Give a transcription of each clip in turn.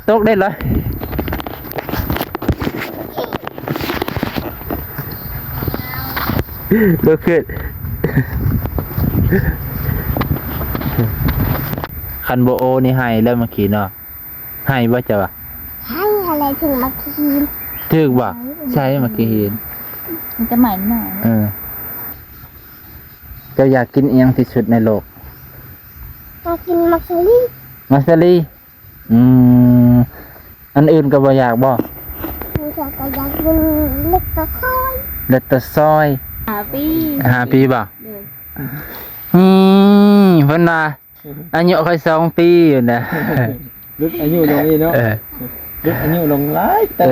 ตกได้เลยลุกขึ้นคันโบโอนี่ให้แล้วเมื่อกี้เนาะให้บ่จ้ะวะให้อะไรถึงมากินถึกบ่ใช่เมื่อกี้เห็นมันจะใหม่หน่อยเจ้าอยากกินเอียงที่สุดในโลกอยากกินมักซาลี่อันอื่นก็บ่อยากบ่อยากกินเล็กตะซอย5 ปีบ่เพิ่นว่าอายุค่อย2 ปีอยู่นะลึกอายุลงนี่เนาะลึกอายุลงหลายแต่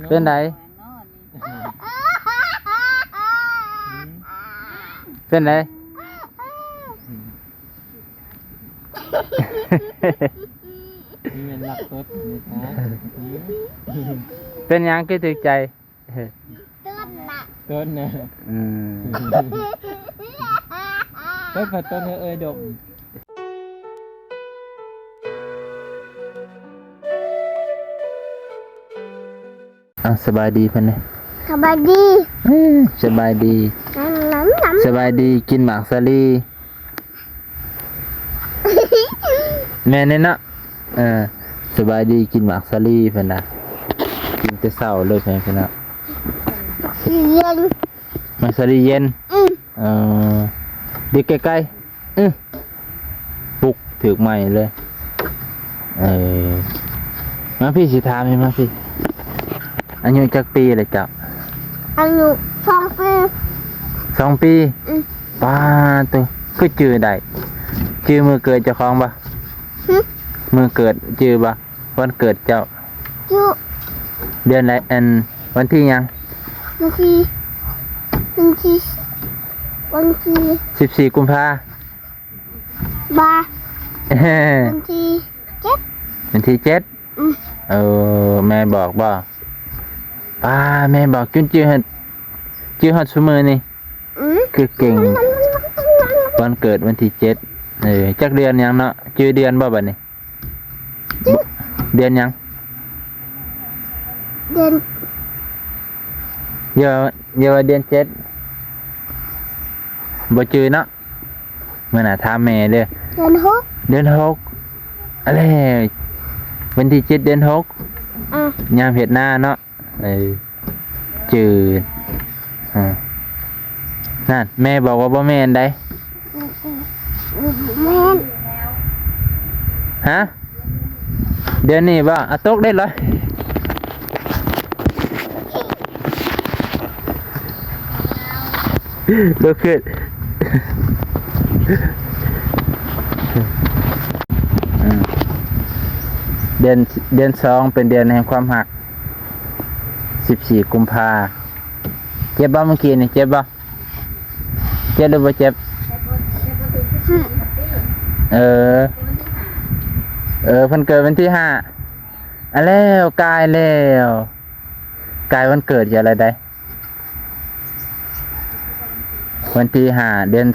เป็นไดเป็นไดมีเงินหลักต้นเป็นยังคือถึกใจต้นนะต้นผัดต้นเอ้ยดกสบายดีเพิ่นเด้สบายดีสบายดีสบายดีกินหมากสาลีแม่นี่เนาะสบายดีกินหมากสาลีเพิ่นน่ะกินแต่เช้าเลยเพิ่นน่ะเย็นหมากสาลีเย็นดีใกล้ๆปุกถึกใหม่เลยมาพี่สิถามให้มาพี่อายุจักปีเลยจ้ะอายุ2 ปีป้าตัวคือจื้อได้จื้อมือเกิดเจ้าของบ่มือเกิดจื้อบ่วันเกิดเจ้าเดือนอะไรวันที่ยัง14 กุมภาบ่วันที่7แม่บอกบ่แม่บอกจนจื้อฮอดซุมื้อนี่คือเก่งวันเกิดวันที่7จักเดือนยังเนาะจื้อเดือนบ่บัดนี้เดือนยังเยอะเดือน7บ่จื้อเนาะมื้อน่ะถามแม่เด้อเดือน6อะไรวันที่7เดือน6ยามเฮ็ดนาเนาะจื้อนั่นแม่บอกว่าบ่แม่นได้แม่นฮะเดือนนี้บ่ตกได้เลยลุกขึ้นเดือน2เป็นเดือนแห่งความหัก14 กุมภาเจ็บบ่เมื่อกี้นี่เจ็บบ่เจ็บหรือบ่เจ็บเพิ่นเกิดวันที่5แล้วกายวันเกิดอยู่อะไรได้วันที่5เดือน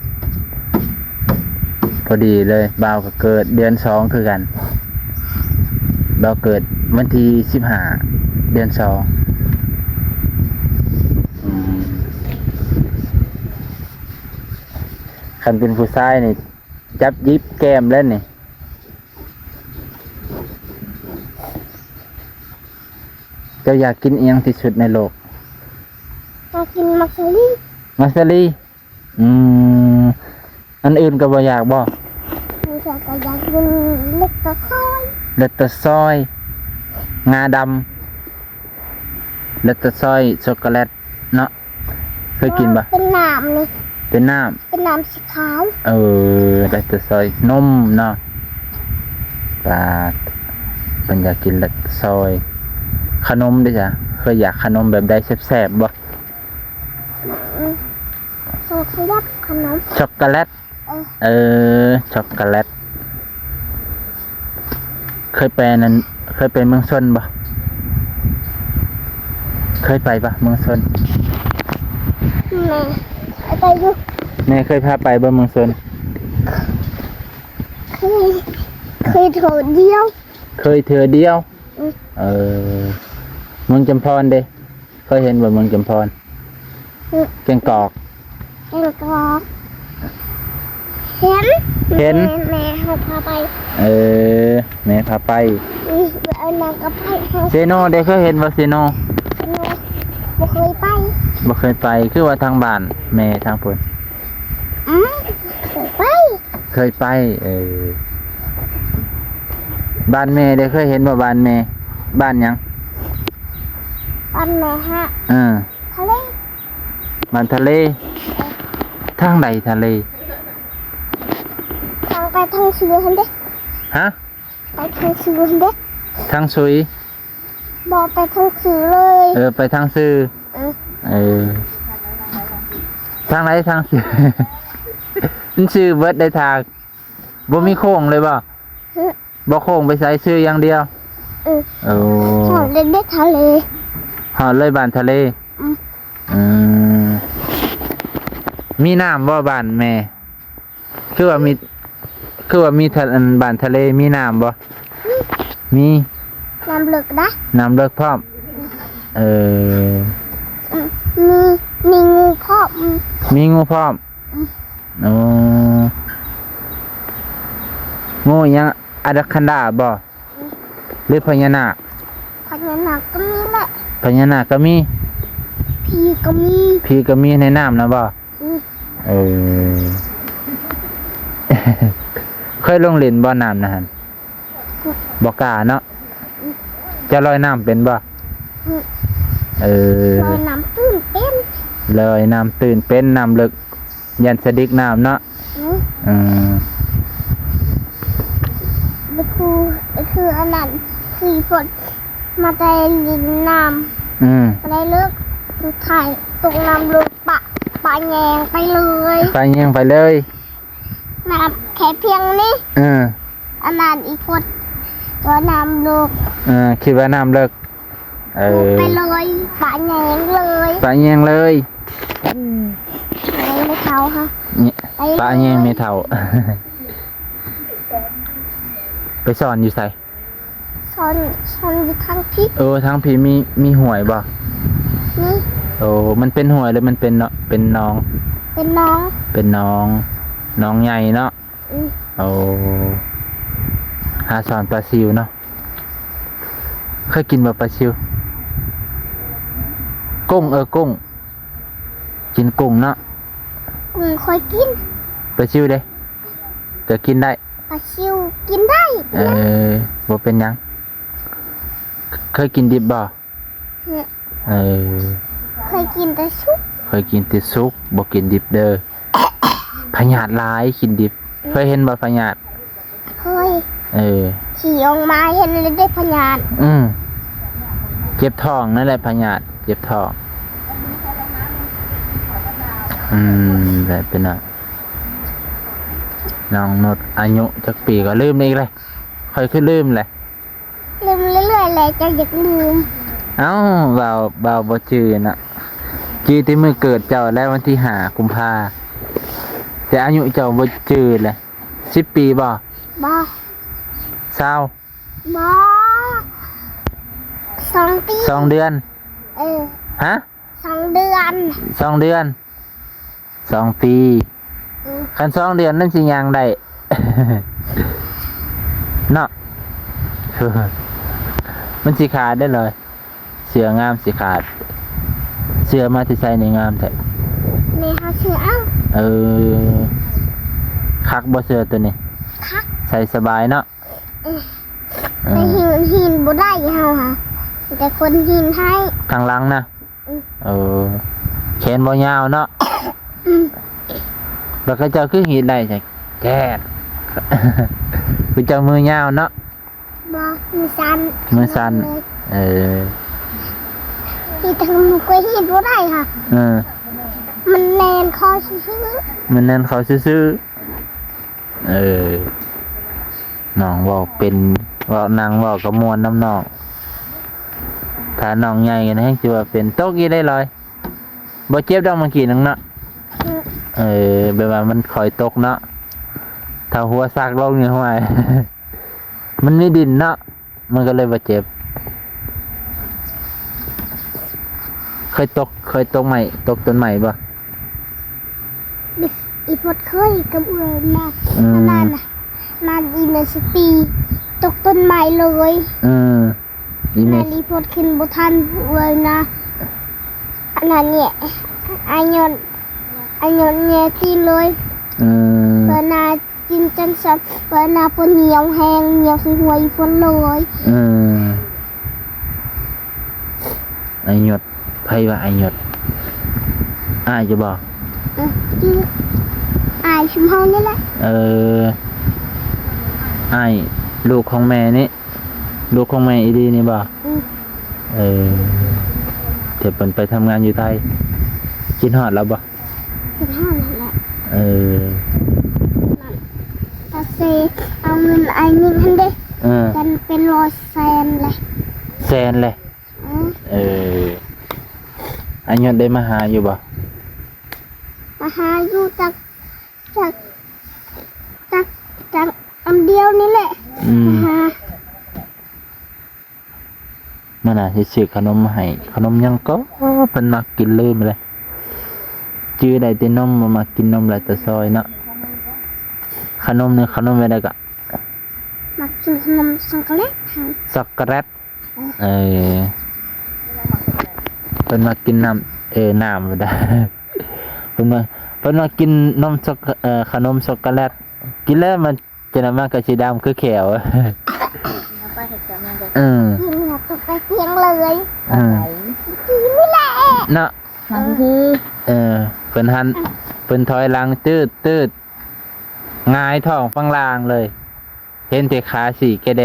2พอดีเลยบ่าวก็เกิดเดือน2คือกันบ่าวเกิดวันที่15เดือน2คันเป็นผู้ชายนี่จับยิบแก้มแล้วนี่เจ้าอยากกินเอียงที่สุดในโลกอยากกินมักซาลีอันอื่นก็บ่อยากบ่อยากกินเล็กตะซอยงาดำเล็กตะซอยช็อกโกแลตเนาะเคยกินบ่เป็นน้ำนี่เป็นน้ำสีขาวเล็กตะซอยนมเนาะเป็นอยากกินเล็กตะซอยขนมด้วยจ้ะเคยอยากขนมแบบใดแซ่บๆบ่ช็อกโกแลตช็อกโกแลตช็อกโกแลตเคยไปเมืองชนบ่เคยไปปะเมืองชน ไปอยู่ แม่เคยพาไปบ่เมืองชน เคยโถเดียว เคยเถื่อเดียว อืม เมืองจำพรเด้เคยเห็นบ่เมืองจำพรแกงกอก แล้วก็เห็น เห็น แม่เขาพาไป แม่พาไป เอานางก็ไปเขา เซโนได้เคยเห็นบ่เซโน บ่เคยไป บ่เคยไปคือว่าทางบ้านแม่ทางพุ่น เคยไป เคยไปบ้านแม่ได้เคยเห็นบ่บ้านแม่บ้านหยัง วันแม่ฮะ อ่า ทะเล บ้านทะเลทางใดทะเล ทางไปทางเสือเห็นเด้ ฮะ ไปทางเสือเห็นเด้ ทางซุย บอกไปทางเสือเลย ไปทางซื่อ เออ ทางไหนทางซื่อ มันชื่อเบิดได้ทางบ่มีโค้งเลยบ่บ่โค้งไปใส่ชื่ออย่างเดียว เออ โอ้ หอดเด็กทะเล หอดเลยบ้านทะเล อืม อืมมีน้ำบ่บ้านแม่ คือว่ามีทะบ้านทะเลมีน้ำบ่มี น้ำเลิกนะ น้ำเลิกพร้อม มีงูพ่อม มีงูพร้อมโอ้งูหยังอะดาคันดาบ่หรือพญานาค พญานาคก็มีแหละ พญานาคก็มี ผีก็มี ผีก็มีในน้ำนะบ่ อืม เออ เคยลงเล่นบ่น้ำนะฮันบ่กล้าเนาะจะลอยน้ำเป็นบ่ เออ ลอยน้ำตื้นเต้น ลอยน้ำตื่นเป็นน้ำลึกยันสะดิกน้ำเนาะ อืม อืม คืออันนั้นคือฝนมาได้ลินน้ อืม ำมาได้เลิกถ่ายตรงน้ำลงปะแยงไปเลย ไปยังไปเลย น้ำแค่เพียงนี้ เออ อันนั้นอีกคนตัวน้ำลง คิดว่าน้ำเลิกเออ ไปเลยปะแยงเลย ไปยังเลย ไปไม่เขาฮะ เนี่ย ไปเลย ปลายังไม่เท่า ไปสอนอยู่ใส่ ซ่อนอยู่ข้างพิษ ทางพี่มีหวยบ่ นี่ มันเป็นหวยหรือมันเป็นเนาะเป็นน้อง เป็นน้อง เป็นน้องใหญ่เนาะ อืม หาสอนปลาซิวเนาะเคยกินบ่ปลาซิวกุ้งกุ้งกินกุ้งเนาะ กุ้งคอยกิน ปลาซิวเด้ก็กินได้ ปลาชิวกินได้ บ่เป็นหยังเคยกินดิบบ่ เนี่ย เคยกินแต่ชุบ เคยกินติดซุกบ่กินดิบเด้อ พยาธิหลายกินดิบ เคยเห็นบ่พยาธิ เคย ขี่ออกมาเห็นเลยได้พยาน เจ็บท้องนั่นแหละพยาธิเจ็บท้องได้เป็นอ่ะน้องนดอายุจักปีก็ลืมอีกเลยค่อยขึ้นลืมเลย ลืมเรื่อยๆเลยจะอยากลืม เอ้าเบาบ่จืดน่ะจืดที่มือเกิดเจ้าแล้ววันที่5 กุมภาแต่อายุเจ้าบ่จืดเลย10 ปีบ่ บอ 20 บอ2 ปี 2 เดือน ฮะ 2 เดือน 2 เดือน 2 ปี คัน2 เดือนนั่นสิยังได้ เนาะ มันสิขาดได้เลย เสืองามสิขาด เสือมาที่ใส่ในงามแท้ แม่เขาชื่อเอ้า คักบ่เสือตัวนี้ คัก ใส่สบายเนาะ แต่หินบ่ได้เฮาค่ะแต่คนหินให้ ข้างหลังนะแขนบ่ยาวเนาะ แล้วก็เจ้าคือหินได้ใช่แก่ คือเจ้ามือยาวเนาะ บอมือสั่น มือสั่น ที่ทางมือก็หินบ่ได้ค่ะ มันแนนคอซื่อ มันนั่นเขาซื่อๆน้องบอกเป็นว่านางบอกกระมวลน้ำนองถ้าน้องใหญ่กันให้จะว่าเป็นโต๊ะกี้ได้เลยบ่เจ็บดอกเมื่อกี้นึงเนาะ ๆ แบบว่ามันคอยตกเนาะถ้าหัวซากลงเนี่ยห่วย มันมีดินเนาะมันก็เลยบ่เจ็บเคยตกใหม่ตกต้นใหม่บ่ อีพดเคยกับเอือนมากนานน่ะนานอีเมสตีตกต้นไม้เลยอีเม นา ส ลีพดขึ้นบุทันเอือนนะอันนั้นเนี่ยอายอนเนี่ยตีเลยเปิดนาจินจันสับเปิดนาปนเหนียวแห้งเหนียวสิหัวอีพดเลยไอหยดไผว่าไอหยดอ้ายจะบอก ชื่ออายชุมพรนี่แหละ อ้ายลูกของแม่นี่ลูกของแม่อีดีนี่บ่เดี๋ยวเพิ่นไปทำงานอยู่ไทยกินฮอดแล้วบ่ เป็นห้านั่นแหละตาเซเอาเงินไอ้นี่ทันเด้กันเป็น100 แสนเลย แสนเลยไอ้หยดได้มาหาอยู่บ่ มาหาอยู่จากอันเดียวนี่แหละมาหา มันน่ะสิซื้อขนมมาให้ขนมหยังก็เพิ่นมักกินลืมเลยจื้อได้แต่นมมากินนมหลายแต่ซอยเนาะขนมนึงขนมอะไรก็ มากินขนมช็อกโกแลตช็อกโกแลตเพิ่นมากินน้ำน้ำบ่ได้ เพิ่นมากินนมขนมช็อกโกแลตกินแล้วมันจะนำมาก็สิดำคือแขว ไปเห็ดกับแม่เลย กินแล้วตกไปเพียงเลยกินนี่แหละ เนาะ มันคือ เพิ่นถอยหลังตืดหงายท้องฟังลางเลย เห็นแต่ขาสีแกแด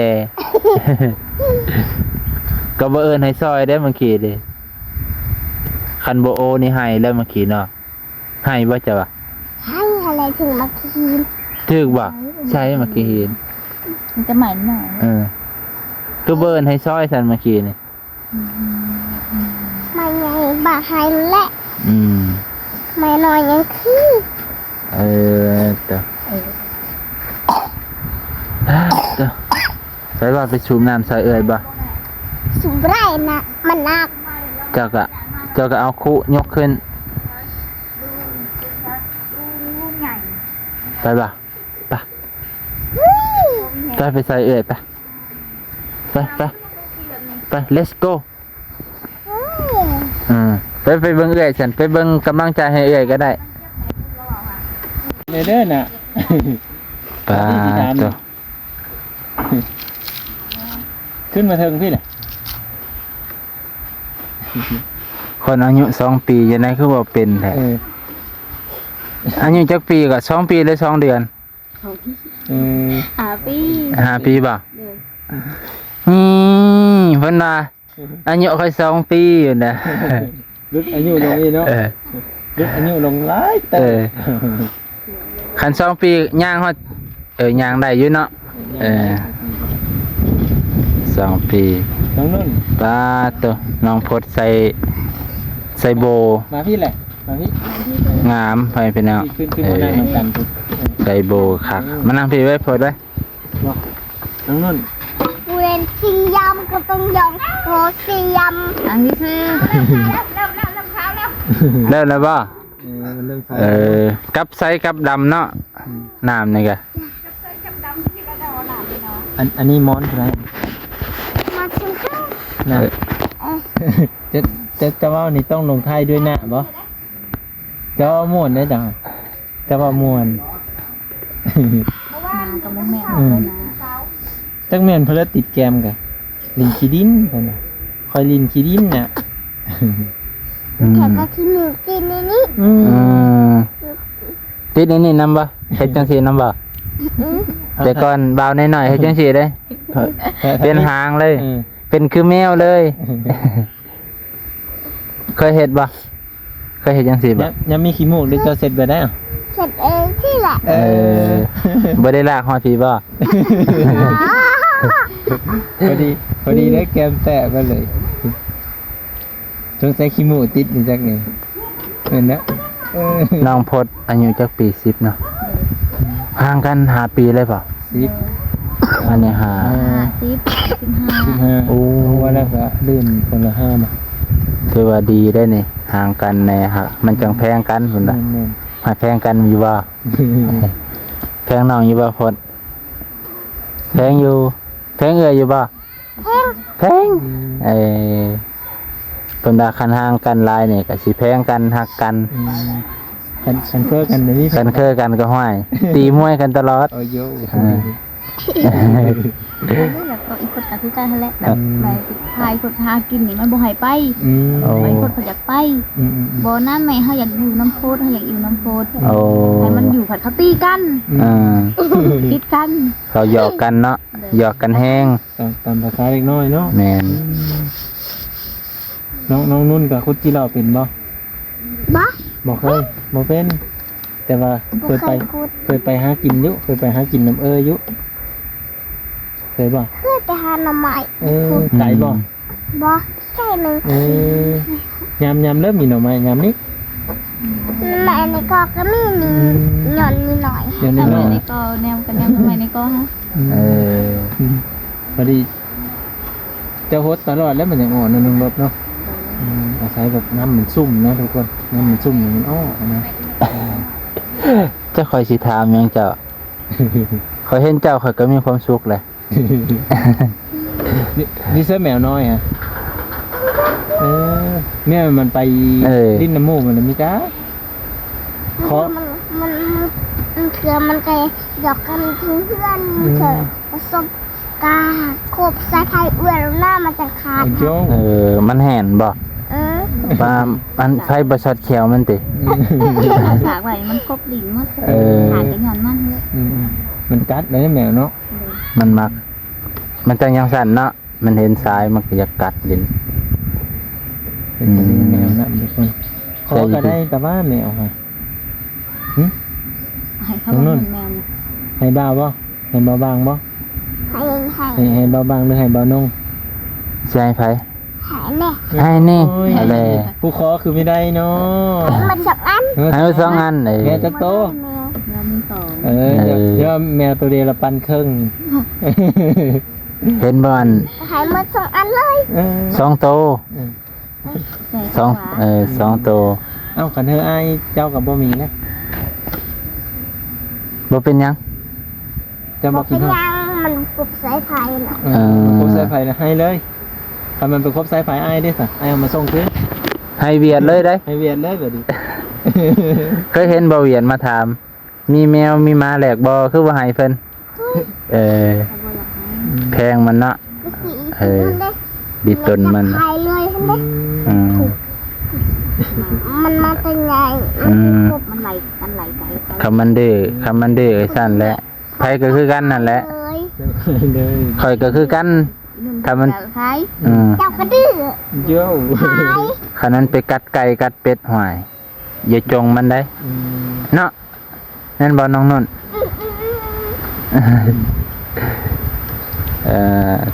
ก็บ่เอิ้นให้ซอยได้เมื่อกี้ดิคันบ่โอนี่ให้แล้วเมื่อกี้เนาะให้บ่จ้ะวะ ให้อะไรถึงมากิน ถึกบ่ใช่เมื่อกี้เห็น มันจะใหม่หน่อย คือเบิ่นให้ซอยซั่นเมื่อกี้นี่ ไม่ไงบาหายแหละ ไม่น้อยยังคือต่อไปว่าไปชูมน้ำใส่เอ่ยบ่ สุไรนะมันนัก เจ้าก็เอาคุยกขึ้นไปบ่ไปใส่เอ่ยไป let's go ไปเบิ่งเอ่ยฉันไปเบิ่งกำลังใจให้เอ่ยก็ได้ เด้อน่ะ ปาตัว ขึ้นมาเทิงพี่น่ะ คนอายุ2 ปียังไงคือว่าเป็นแท้อายุจักปีก็2 ปีหรือ2 เดือน5 ปี 5 ปีบ่เพิ่นว่าอายุค่อย2 ปีอยู่นะ ลึกอายุลงนี่เนาะลึกอายุลงหลายเติบ คัน2 ปีย่างฮอดย่างได้อยู่เนาะ2 ปีน้องนุ่นปาตัวน้องพดใส่โบมาพี่แหละมาพี่งามไปเป็นแนวขึ้นมานั่งกันใส่โบคักมานั่งพี่ไว้พดไว้น้องนุ่นเวียนซียำก็ต้องยองโคซียำอันนี้คือ เริ่มแล้วบ่กับไซกับดำเนาะน้ำนี่กะอันนี้มอนใช่ไหมมาชิมข้าวน่ะจะว่านี่ต้องลงท้ายด้วยนะบ่จะว่าม่วนได้จังจะว่าม่วนกับแม่จักแม่นเพิ่นติดแกมกะลินขี้ดินเพิ่นน่ะคอยลินขี้ดินน่ะแค่ก็ขี้หมูกินในนี้ติดในนี่นำบ่เฮ็ดจังซี่นำบ่แต่ก่อนเบาหน่อยๆเฮ็ดจังซี่เด้เป็นหางเลยเป็นคือแมวเลยเคยเฮ็ดบ่เคยเฮ็ดจังซี่บ่ยังมีขี้มูกได้เจ้าเสร็จบ่ได้เสร็จเองที่ล่ะบ่ได้ลากฮอดพี่บ่พอดีได้แกมแตะมาเลยจงใส่ขี้มูกติดนี่จักนี่เห็นนะ น้องพดอายุจักปี10เนาะห่างกัน5ปีเลยเปล่า 10 อันนี้หา 15 โอ้ ว่าแล้วก็ลื่นคนละ5มา ถือว่าดีได้นี่ห่างกันแน่ฮะมันจังแพงกันพุ่น แม่ น่ะ น มาแพงกันอยู่บ่ แพงน้องอยู่บ่พดแพงอยู่แพงเอื้ออยู่บ่แพงเอ้เพิ่นว่าคันห่างกันหลายนี่ก็สิแพงกันฮักกัน กันเพื่อกันนี่ กันเคยกันก็ห้อย ตีมวยกันตลอด โอ้โย แบบอีกคนก็คือกันนั่นแหละแบบไปสิพายคนหากินนี่มันบ่ให้ไป โอ้ ไปคนเขาอยากไปบ่นั่นแม่เฮาอยากอยู่น้ำโพดเฮาอยากอยู่น้ำโพด โอ้ ให้มันอยู่ผัดเขาตีกัน อ่า คิดกัน เขาหยอกกันเนาะหยอกกันแห้ง ตามภาษาเล็กน้อยเนาะ แม่น น้องนุ่นกับคุดที่เราเป็นบ่ บ่ บ่เคยบ่เป็น แต่ว่าเคยไป พูด เคยไปหากินอยู่เคยไปหากินน้ำอยู่เคยบ่ เพื่อไปหาหน่อไม้ ไก่บ่ บ่ใช่หนึ่ง ยำเริ่มมีหน่อไม้ยำนี้ แม่ในกอก็มีนี่หย่อนนิดหน่อย เดี๋ยว ทำ นี้ ไม เนาะ ในกอแนวกันแนวทำไมในกอฮะ เออ พอดีเจ้าโฮสตลอดแล้วมันยังอ่อนนึงรถเนาะอาศัยแบบน้ำมันซุ่มนะทุกคนน้ำมันซุ่มมันอ้อนะ เจ้าคอยสิถามหยังเจ้าคอยเห็นเจ้าคอยก็มีความสุขแหละ นี่เสื้อแมวน้อยฮะแม่มันไปดิ้นน้ำมูกมันมีจ้า มันคือมันไกหยอกกันเพื่อนเถอะประสบการณ์ครบสายไทยเอื้อแล้วหน้ามันจะขาด โยง มันแห่นบ่ ว่ามันไฟบ่ช็อตแขวมันติ สากไว้มันกบหลิงมันหากันย้อนมันเลย มันกัดเลยแมวเนาะ มันมัก มันจังยังสั่นเนาะมันเห็นซ้ายมันก็อยากกัดลิ้น เป็นแมวนะทุกคนขอก็ได้แต่ว่าแมวค่ะ ให้เขาเป็นแมว ให้บ้าบ่ให้บ้าบางบ่ ให้ ให้บ้าบางหรือให้บ้านง ใช่ไผ หายแม่ ให้นี่อะไร ผู้ขอคือไม่ได้เนาะ มันสักอัน ให้สองอันเลย แมวจะโต แมวมีสอง เดี๋ยวแมวตัวเดียวละปันครึ่ง เห็นบ่อัน หายหมดสองอันเลย สองโต ใส่ สองสองโต เอ้าขันเธอไอ้เจ้ากับบ่มีนะ บ่เป็นหยัง เจ้า บ บ่ อก กิ เป็น น เท่า ยังมันปลุกสายไฟน่ะ ครบสายไฟนะให้เลยถ้ามันเป็นครบสายไฟไอ้ได้สิไอ้เอามาส่งคืน ให้เวียดเลยได้ ให้เวียนเลยแบบนี้ เคยเห็นบ่เวียดมาถาม มีแมวมีหมาแหลกบ่คือบ่ให้เพิ่นแพงมันเนาะ ก็คืออีกคนได้ ดิตนมัน หายเลยเห็นไหม มันมาเป็นไง มันไหลไก่เขา คำมันดื้อสั่นแหละไผก็คือกันนั่นแหละ เลย ข่อยก็คือกัน ถ้ามัน คล้าย เจ้าก็ดื้อ เย้า หาย คันนั้นไปกัดไก่กัดเป็ดหวยอย่าจงมันได้เนาะนั่นบ่น้องนุ่น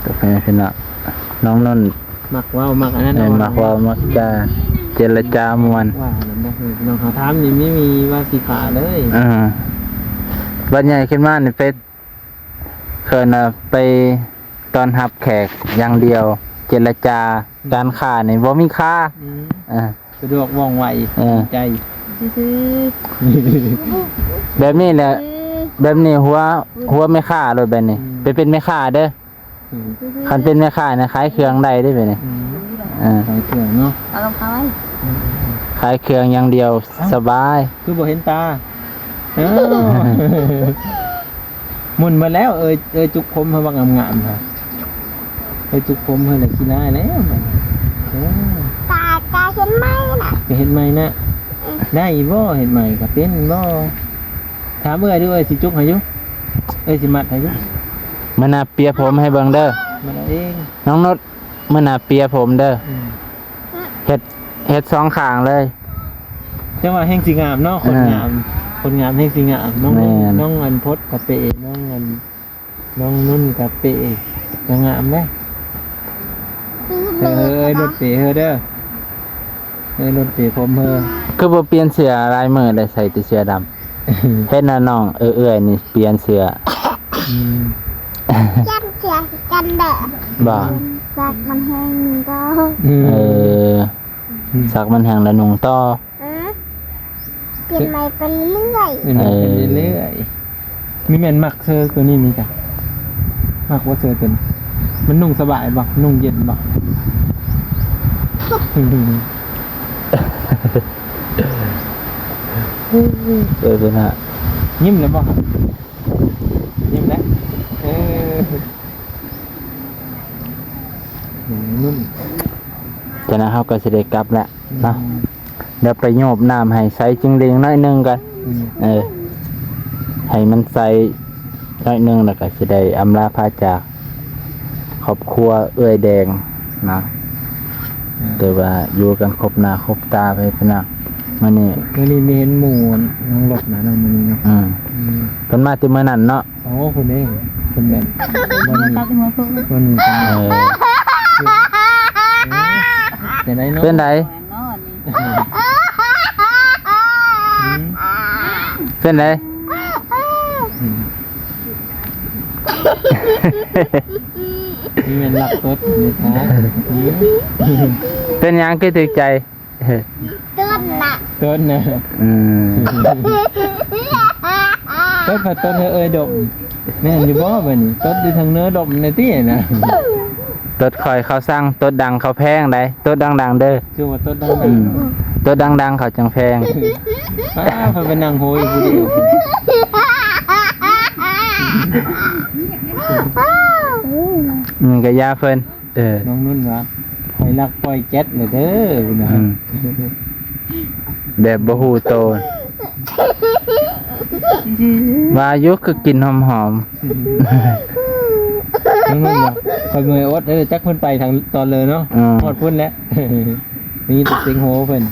ตัวพี่น้องน้องนุ่น มักว่าวมักอันนั้น มักว่ามักจะเจรจามวน ว่านั่นบ่คือน้องเขาถามนี่ไม่มีว่าสิขาเลย บัดใหญ่ขึ้นมานี่เป็ดเคยน่ะไปตอนรับแขกอย่างเดียว เจรจาการค้านี่บ่มีค่า สะดวกว่องไวใจ ซื้อ แบบนี้แหละแบบนี้หัวไม่ค่าเลยแบบนี้ไปเป็นแม่ค้าเด้อคันเป็นแม่ค้าเนี่ยขายเครื่องได้เด้อแบบนี้ ใส่เครื่องเนาะ เอาลงเขาไว้ ขายเครื่องอย่างเดียวสบาย คือบ่เห็นตาหมุนมาแล้วจุกผมเฮาว่างามๆค่ะจุกผมเฮาน่ะขี้หน้าแล้วตาเห็นไหมน่ะ จะเห็นไหมนะได้บ่เห็นไหมก็เป็นบ่ถามดูสิจุกให้อยู่สิมัดให้อยู่ มื้อหน้าเปียผมให้เบิ่งเด้อ มันเอง น้องนุชมื้อหน้าเปียผมเด้อเฮ็ดสองข้างเลย จังว่าแห่งสิงามเนาะคนงามแห่งสิงามน้องอันพดกับเปน้องนุ่นกับเปจะงามเด้รถเปเด้อรถเปผม คือบ่เปลี่ยนเสื้อลายมือได้ใส่แต่เสื้อดำ เฮ็ดน่ะน้องเอื้อยนี่เปลี่ยนเสื้อ จันเสียกันแดด บ่ สักมันแห้งก็ เออสักมันแห้งแล้วนุ่งต่อ เปลี่ยนใหม่ไปเรื่อย เรื่อยๆมีแม่นมักเสื้อตัวนี้มีจ้ะมักว่าเสื้อตัวนี้มันนุ่งสบายบ่นุ่งเย็นบ่ เป็นฮะ ยิ้มแล้วบ่ครับยิ้มแล้วนุ่น จากนั้นเฮาก็สิได้กลับแล้วเนาะเดี๋ยวไปโยบน้ำให้ใส่จิงเรียงน้อยหนึงกันให้มันใส่น้อยหนึงแล้วก็สิได้อำลาพาจากครอบครัวเอื้อยแดงนะแต่ว่าอยู่กันครบหน้าครบตาไปพะนะมื้อนี้ วันนี้มีเห็นหมูน้องหลบนะน้องมันนี้เนาะ เพิ่นมาที่มื้อนั้นเนาะ โอ้คนเองคนแบบ มาซักหัวพวก คนจะได้เนาะ เป็นได นอนนี่ เป็นได นี่มันหลักต้นนี่ครับ เป็นหยังคือถึกใจ ต้นน่ะ ต้นนะ อืม ต้นผัดต้นเอ้ยดมแม่นอยู่บ่บัดนี้ต้นอยู่ทางเนื้อดมในที่นะ ตดคอยเขาสร้างตดดังเขาแพงได้ตดดังๆเด้อ คือว่าต้นดัง ตดดังๆเขาจังแพง ป้าเพิ่นไปนั่งโหยผู้เดียว ก็ยาเพิ่นน้องนุ่นว่าปล่อยรักปล่อยแจ๊ดเลยเด้อนะ แบบบ่ฮู้โตว่าอายุคือกินหอม น้องนุ่นว่าคอยมืออดจักเพิ่นไปทางตอนเลยเนาะ ๆ หมดพุ่นแล้ว มีแต่เสียงโหเพิ่น